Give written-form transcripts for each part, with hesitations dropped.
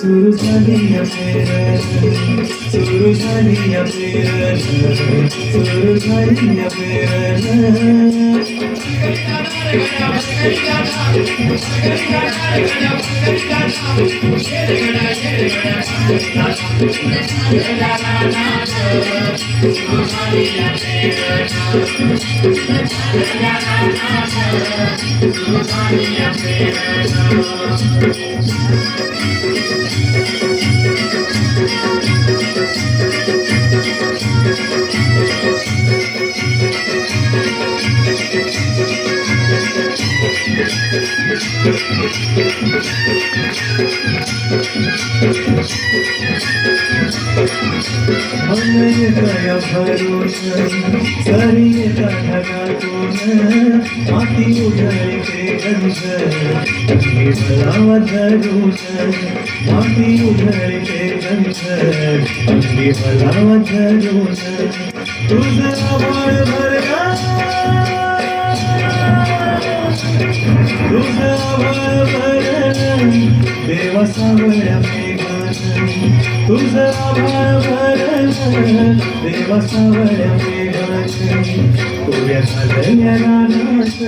सुरू झाली अपेरण, सुरू झाली अपेरण, सुरू झाली अपेरण. गया भरून सरिता ढगातून माती उधळते गंध विमलावा धरून माती उधळते गंध विमलावा धरून तुझा आभाळ भरला तुझा आभाळ भरला देवा सावळ्या मेघान तुझा आभाळ भरला देवा सावळ्या मेघान तुझ्या झालेल्या गाण्यात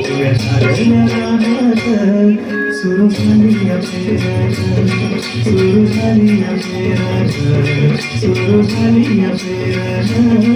तुझ्या झालेल्या गाण्यात सुरू झाली अपेरण सुरू झाली अपेरण सुरू झाली अपेरण.